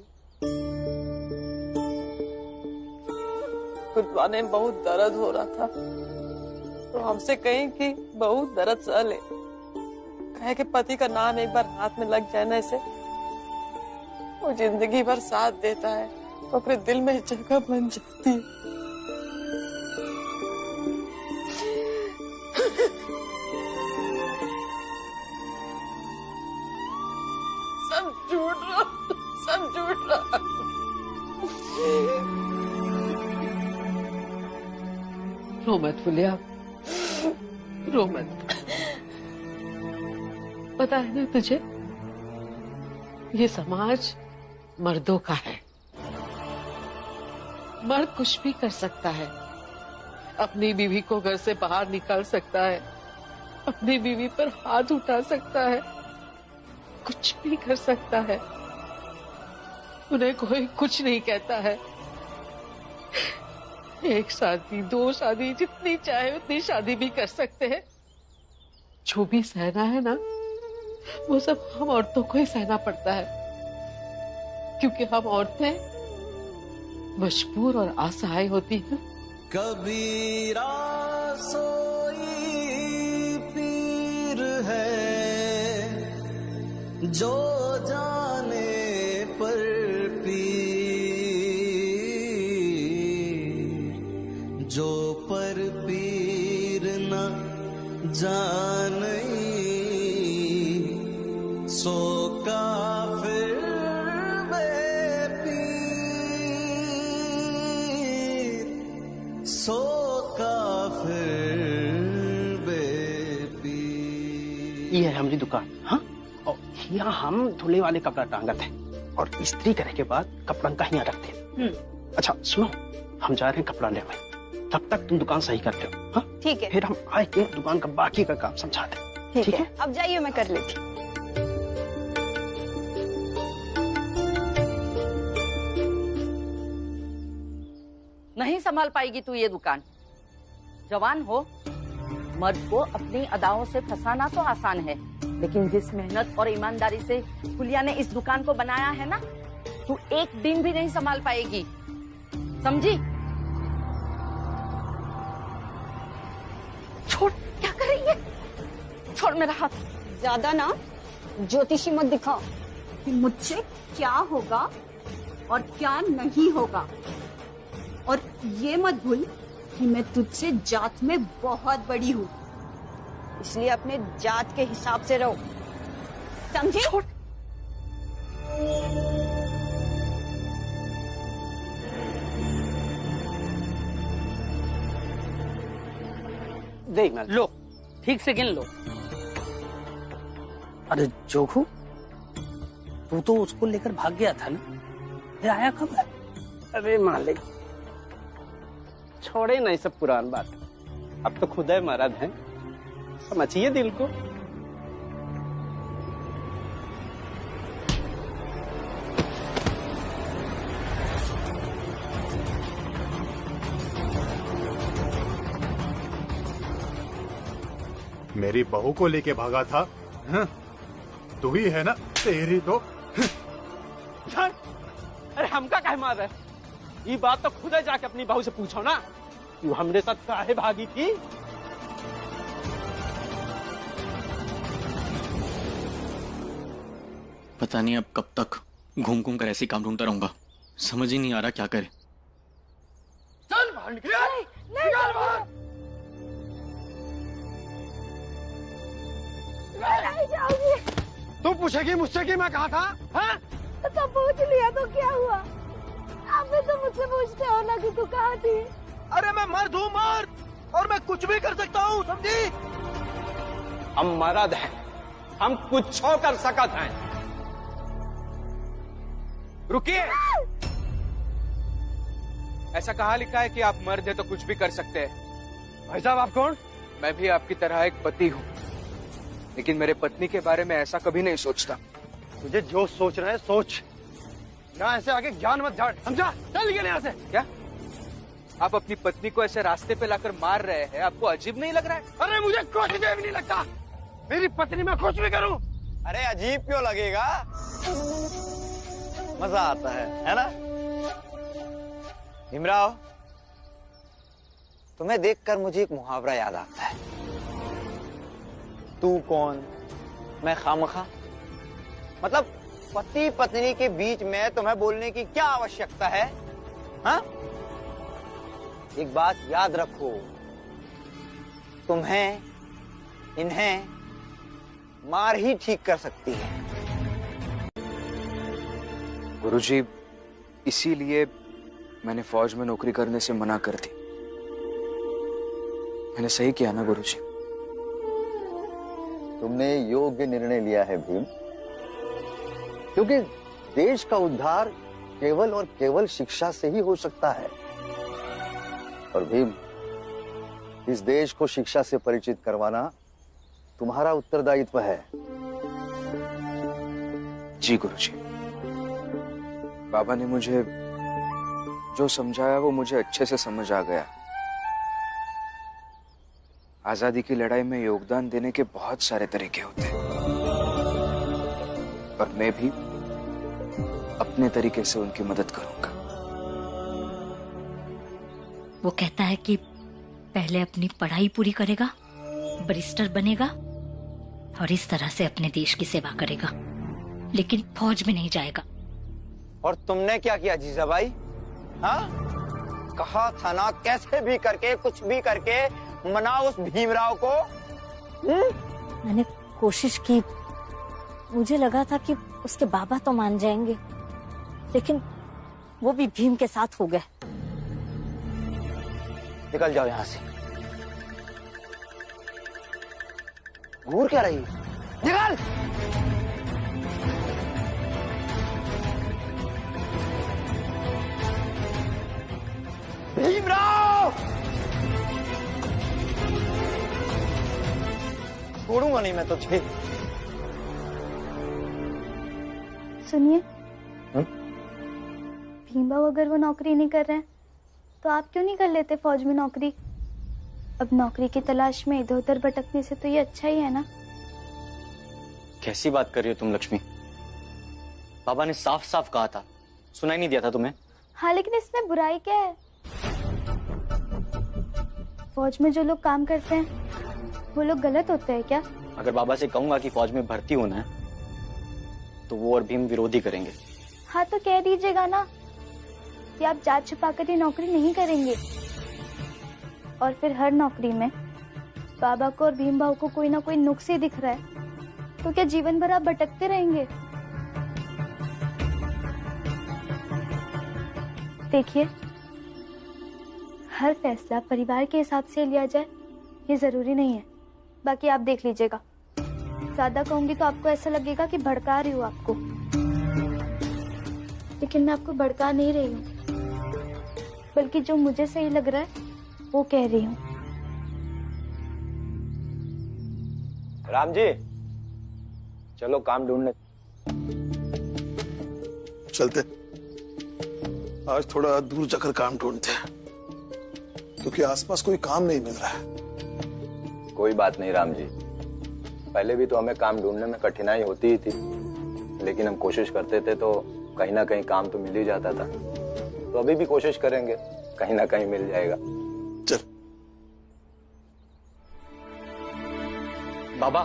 गुदवाने में बहुत दर्द हो रहा था, तो हमसे कहीं कि बहुत दर्द सह ले, कहे कि पति का नाम एक बार हाथ में लग जाए ना, इसे वो जिंदगी भर साथ देता है, तो अपने दिल में जगह बन जाती है। सब झूठ रहा, सब झूठ रहा। रो मत फुलिया, रो मत। पता है ना तुझे, ये समाज मर्दों का है। मर्द कुछ भी कर सकता है, अपनी बीवी को घर से बाहर निकाल सकता है, अपनी बीवी पर हाथ उठा सकता है, कुछ भी कर सकता है, उन्हें कोई कुछ नहीं कहता है। एक शादी, दो शादी, जितनी चाहे उतनी शादी भी कर सकते हैं। जो भी सहना है ना, वो सब हम औरतों को ही सहना पड़ता है, क्योंकि हम औरतें मजबूर और असहाय होती हैं। कबीरा सोई पीर है, जो जाने पर पीर, जो पर पीर न जाने सो काफिर बेपीर, सो काफिर बेपीर। ये है हमारी दुकान। हाँ, और यहाँ हम धुले वाले कपड़ा टांगते हैं और इस्त्री करने के बाद कपड़ा का यहाँ रखते हैं। अच्छा सुनो, हम जा रहे हैं कपड़ा लेने, तब तक तुम दुकान सही कर लो। हाँ ठीक है। फिर हम आए के दुकान का बाकी का काम समझाते हैं। ठीक है, अब जाइए, मैं कर लेती। नहीं संभाल पाएगी तू ये दुकान। जवान हो, मर्द को अपनी अदाओं से फंसाना तो आसान है, लेकिन जिस मेहनत और ईमानदारी से फुलिया ने इस दुकान को बनाया है ना, तू एक दिन भी नहीं संभाल पाएगी, समझी? छोड़, क्या कर रही है? छोड़ मेरा हाथ। ज्यादा ना ज्योतिषी मत दिखाओ कि मुझसे क्या होगा और क्या नहीं होगा, और ये मत भूल कि मैं तुझसे जात में बहुत बड़ी हूँ, इसलिए अपने जात के हिसाब से रहो, समझे? देख लो, ठीक से गिन लो। अरे जोखू, तू तो उसको लेकर भाग गया था ना, ये आया कब है? अरे मालिक, छोड़े नहीं सब पुरान बात, अब तो खुद है मर्द हैं, समझिए दिल को। मेरी बहू को लेके भागा था, हाँ? तू ही है ना? तेरी तो अरे हमका कहे मार रहे? ये बात तो खुद जाके अपनी बहू से पूछो ना, तू हमरे साथ काहे भागी थी? पता नहीं अब कब तक घूम घूम कर ऐसे काम ढूंढता रहूंगा, समझ ही नहीं आ रहा क्या करे। चल बाहर निकल, निकल बाहर। मैं नहीं जाऊंगी। तू पूछेगी मुझसे कि मैं कहा था? हाँ? तो पूछ लिया तो क्या हुआ? आप भी तो मुझसे पूछते हो ना कि तू कहाँ थी। अरे मैं मर्द हूँ, मर्द, और मैं कुछ भी कर सकता हूँ, समझी? हम मर्द हैं, हम कुछ कर सकत हैं। रुकिए। ऐसा कहाँ लिखा है कि आप मर्द हैं तो कुछ भी कर सकते हैं? भाई साहब आप कौन? मैं भी आपकी तरह एक पति हूँ, लेकिन मेरे पत्नी के बारे में ऐसा कभी नहीं सोचता। तुझे जो सोच रहे सोच, यहाँ ऐसे आगे ज्ञान मत झाड़, समझा? चल गए यहाँ से। क्या आप अपनी पत्नी को ऐसे रास्ते पे लाकर मार रहे हैं? आपको अजीब नहीं लग रहा है? अरे मुझे कुछ भी नहीं लगता, मेरी पत्नी मैं कुछ भी करूं। अरे अजीब क्यों लगेगा, मजा आता है ना? भीमराव, तुम्हें देखकर मुझे एक मुहावरा याद आता है, तू कौन मैं खामखा। मतलब पति पत्नी के बीच में तुम्हें बोलने की क्या आवश्यकता है? हाँ? एक बात याद रखो, तुम्हें इन्हें मार ही ठीक कर सकती है। गुरुजी, इसीलिए मैंने फौज में नौकरी करने से मना कर दी। मैंने सही किया ना गुरुजी? तुमने योग्य निर्णय लिया है भीम, क्योंकि देश का उद्धार केवल और केवल शिक्षा से ही हो सकता है। और भीम, इस देश को शिक्षा से परिचित करवाना तुम्हारा उत्तरदायित्व है। जी गुरुजी, बाबा ने मुझे जो समझाया वो मुझे अच्छे से समझ आ गया। आजादी की लड़ाई में योगदान देने के बहुत सारे तरीके होते हैं, और मैं भी अपने तरीके से उनकी मदद करूंगा। वो कहता है कि पहले अपनी पढ़ाई पूरी करेगा, बैरिस्टर बनेगा और इस तरह से अपने देश की सेवा करेगा, लेकिन फौज में नहीं जाएगा। और तुमने क्या किया जीजाबाई? हाँ? कहा था ना, कैसे भी करके कुछ भी करके मनाओ उस भीमराव को। मैंने कोशिश की, मुझे लगा था कि उसके बाबा तो मान जाएंगे, लेकिन वो भी भीम के साथ हो गए। निकल जाओ यहाँ से। घूर क्या रही? निकल! भीमराव! छोड़ूंगा नहीं मैं तुझे। सुनिए, भीमबाऊ अगर वो नौकरी नहीं कर रहे हैं तो आप क्यों नहीं कर लेते फौज में नौकरी? अब नौकरी की तलाश में इधर उधर भटकने से तो ये अच्छा ही है ना। कैसी बात कर रही हो तुम लक्ष्मी? बाबा ने साफ साफ कहा था, सुनाई नहीं दिया था तुम्हें? हाँ, लेकिन इसमें बुराई क्या है? फौज में जो लोग काम करते हैं वो लोग गलत होते हैं क्या? अगर बाबा से कहूंगा कि फौज में भर्ती होना है तो वो और भीम विरोधी करेंगे। हाँ, तो कह दीजिएगा ना कि आप जात छुपाकर ये नौकरी नहीं करेंगे, और फिर हर नौकरी में बाबा को और भीम भाव को कोई ना कोई नुक्स ही दिख रहा है, तो क्या जीवन भर आप भटकते रहेंगे? देखिए, हर फैसला परिवार के हिसाब से लिया जाए ये जरूरी नहीं है, बाकी आप देख लीजिएगा। ज्यादा कहूंगी तो आपको ऐसा लगेगा कि भड़का रही हूँ आपको, लेकिन मैं आपको भड़का नहीं रही हूँ, बल्कि जो मुझे सही लग रहा है वो कह रही हूँ। राम जी, चलो काम ढूंढने चलते। आज थोड़ा दूर जाकर काम ढूंढते हैं, क्योंकि आसपास कोई काम नहीं मिल रहा है। कोई बात नहीं राम जी, पहले भी तो हमें काम ढूंढने में कठिनाई होती ही थी, लेकिन हम कोशिश करते थे तो कहीं ना कहीं काम तो मिल ही जाता था। तो अभी भी कोशिश करेंगे, कहीं ना कहीं मिल जाएगा। चल। बाबा,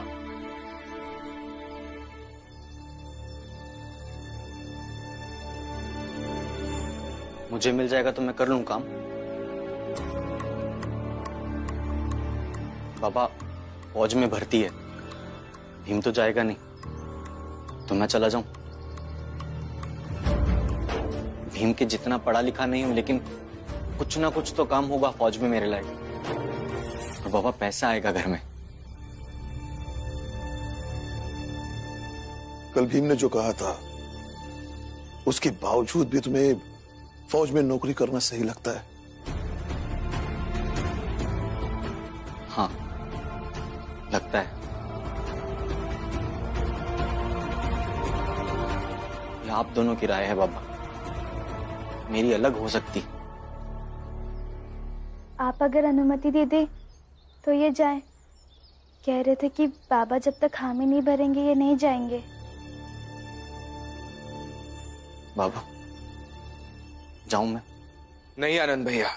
मुझे मिल जाएगा तो मैं कर लूं काम। बाबा फौज में भर्ती है, भीम तो जाएगा नहीं, तो मैं चला जाऊं। भीम के जितना पढ़ा लिखा नहीं हूं, लेकिन कुछ ना कुछ तो काम होगा फौज में मेरे लायक। और बाबा पैसा आएगा घर में। कल भीम ने जो कहा था उसके बावजूद भी तुम्हें फौज में नौकरी करना सही लगता है? हाँ लगता है। ये आप दोनों की राय है बाबा, मेरी अलग हो सकती। आप अगर अनुमति दे दे तो ये जाए। कह रहे थे कि बाबा जब तक हामी नहीं भरेंगे ये नहीं जाएंगे। बाबा जाऊं मैं? नहीं आनंद भैया,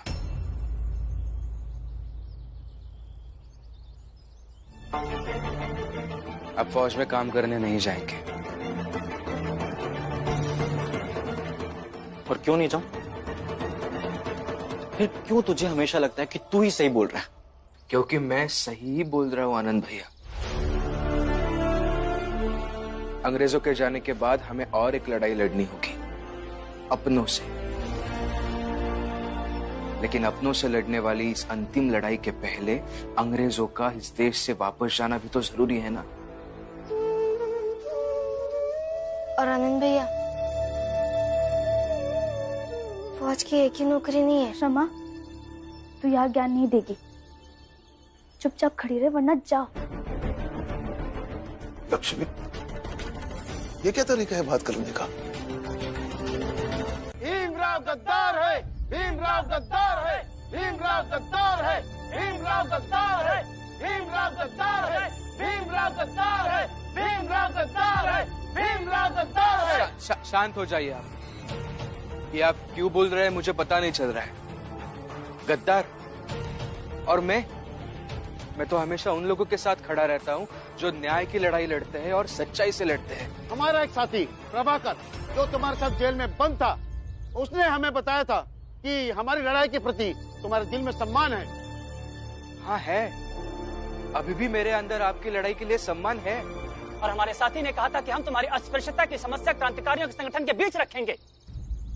अब फौज में काम करने नहीं जाएंगे। और क्यों नहीं जाऊं? फिर क्यों तुझे हमेशा लगता है कि तू ही सही बोल रहा है? क्योंकि मैं सही ही बोल रहा हूं आनंद भैया। अंग्रेजों के जाने के बाद हमें और एक लड़ाई लड़नी होगी, अपनों से। लेकिन अपनों से लड़ने वाली इस अंतिम लड़ाई के पहले अंग्रेजों का इस देश से वापस जाना भी तो जरूरी है ना। और आनंद भैया, फौज की एक ही नौकरी नहीं है। रमा, तू यहाँ ज्ञान नहीं देगी, चुपचाप खड़ी रहे वरना जाओ। लक्ष्मी, ये क्या तरीका है बात करने का? भीमराव गद्दार है, भीमराव गद्दार है, भीमराव गद्दार है, भीमराव गद्दार है, भीमराव गद्दार है, भीमराव गद्दार है, भीमराव गद्दार है, भीमराव गद्दार है। शांत हो जाइए आप। ये आप क्यों बोल रहे हैं मुझे पता नहीं चल रहा है। गद्दार? और मैं तो हमेशा उन लोगों के साथ खड़ा रहता हूँ जो न्याय की लड़ाई लड़ते हैं और सच्चाई से लड़ते हैं। हमारा एक साथी प्रभाकर जो तुम्हारे साथ जेल में बंद था, उसने हमें बताया था कि हमारी लड़ाई के प्रति तुम्हारे दिल में सम्मान है। हाँ है, अभी भी मेरे अंदर आपकी लड़ाई के लिए सम्मान है। और हमारे साथी ने कहा था कि हम तुम्हारी अस्पृश्यता की समस्या क्रांतिकारियों के संगठन के बीच रखेंगे।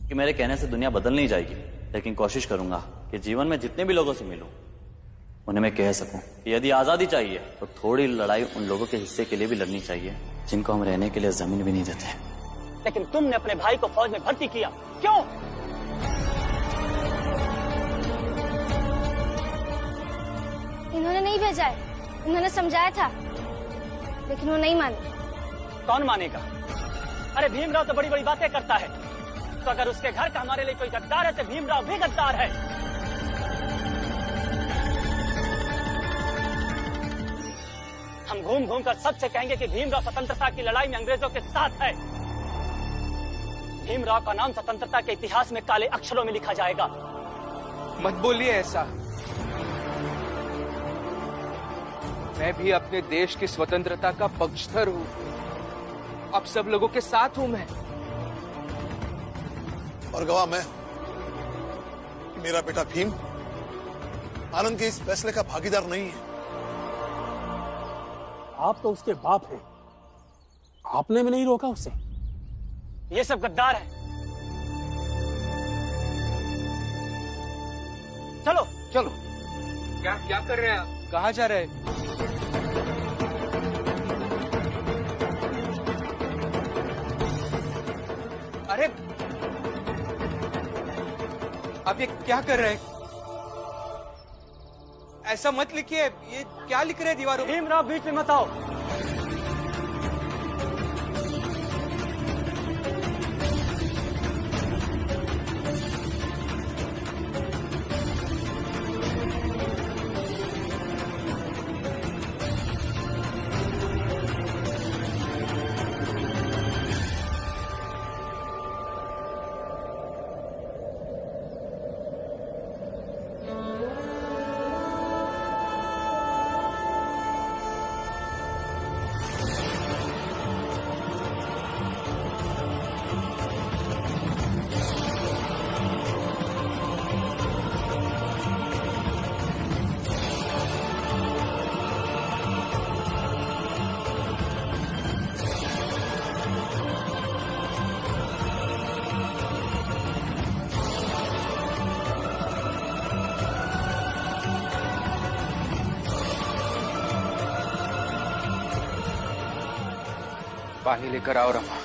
कि मेरे कहने से दुनिया बदल नहीं जाएगी, लेकिन कोशिश करूंगा कि जीवन में जितने भी लोगों से मिलूं उन्हें मैं कह सकूं कि यदि आजादी चाहिए तो थोड़ी लड़ाई उन लोगों के हिस्से के लिए भी लड़नी चाहिए जिनको हम रहने के लिए जमीन भी नहीं देते। लेकिन तुमने अपने भाई को फौज में भर्ती किया, क्यों? इन्होंने नहीं भेजा है, इन्होंने समझाया था, लेकिन वो नहीं माने। कौन मानेगा? अरे भीमराव तो बड़ी बड़ी बातें करता है, तो अगर उसके घर का हमारे लिए कोई गद्दार है तो भीमराव भी गद्दार है। हम घूम घूम कर सबसे कहेंगे कि भीमराव स्वतंत्रता की लड़ाई में अंग्रेजों के साथ है। भीमराव का नाम स्वतंत्रता के इतिहास में काले अक्षरों में लिखा जाएगा। मत बोलिए ऐसा। मैं भी अपने देश की स्वतंत्रता का पक्षधर हूँ, अब सब लोगों के साथ हूँ मैं। और गवाह मैं, मेरा बेटा भीम आनंद के इस फैसले का भागीदार नहीं है। आप तो उसके बाप हैं, आपने भी नहीं रोका उसे। ये सब गद्दार है। चलो चलो। क्या कर रहे हैं आप? कहाँ जा रहे हैं? अरे आप ये क्या कर रहे हैं? ऐसा मत लिखिए। ये क्या लिख रहे हैं दीवारों पे? भीमराव बीच में मत आओ। पानी लेकर आओ रमा।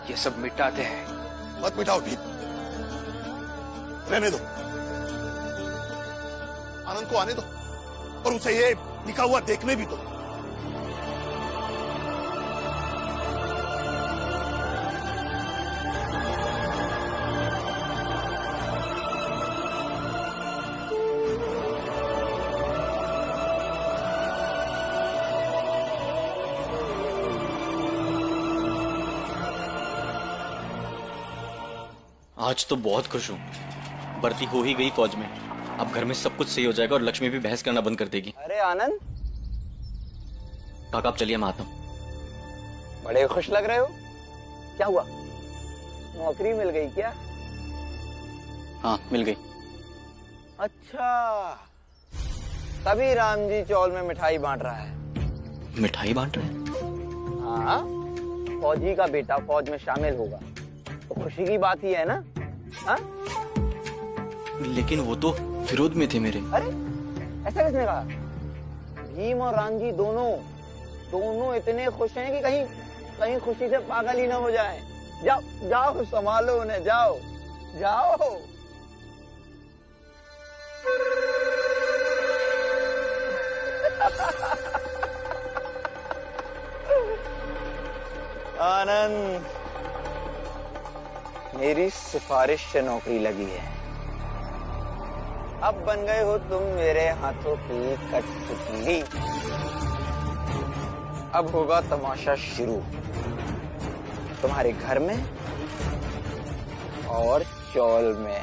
ये सब मिटाते हैं। मत मिटाओ भीम, रहने दो। आनंद को आने दो और उसे ये लिखा हुआ देखने भी दो। आज तो बहुत खुश हूँ। भर्ती हो ही गई फौज में। अब घर में सब कुछ सही हो जाएगा और लक्ष्मी भी बहस करना बंद कर देगी। अरे आनंद, काका आप चलिए, मैं आता हूँ। बड़े खुश लग रहे हो। क्या हुआ, नौकरी मिल गई क्या? हाँ मिल गई। अच्छा, तभी राम जी चौल में मिठाई बांट रहा है। मिठाई बांट रहे हैं? हाँ, फौजी का बेटा फौज में शामिल होगा तो खुशी की बात ही है ना। हाँ? लेकिन वो तो विरोध में थे मेरे। अरे ऐसा किसने कहा? भीम और राम जी दोनों इतने खुश हैं कि कहीं खुशी से पागल ही ना हो जाए। जाओ जाओ, संभालो उन्हें, जाओ जाओ। आनंद, मेरी सिफारिश से नौकरी लगी है। अब बन गए हो तुम मेरे हाथों की कठपुतली। अब होगा तमाशा शुरू, तुम्हारे घर में और चौल में।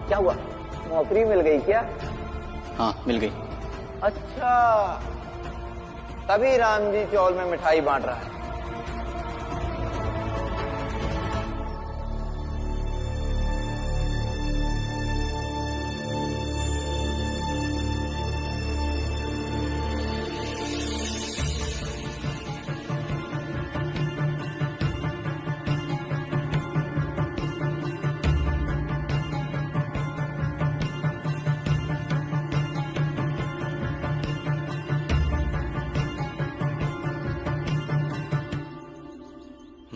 क्या हुआ, नौकरी मिल गई क्या? हाँ मिल गई। अच्छा, तभी राम जी चौल में मिठाई बांट रहा है।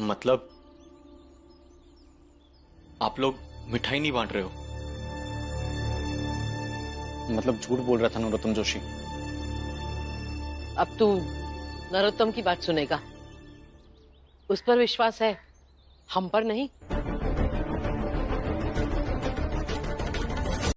मतलब आप लोग मिठाई नहीं बांट रहे हो? मतलब झूठ बोल रहा था नरोत्तम जोशी। अब तू नरोत्तम की बात सुनेगा। उस पर विश्वास है, हम पर नहीं।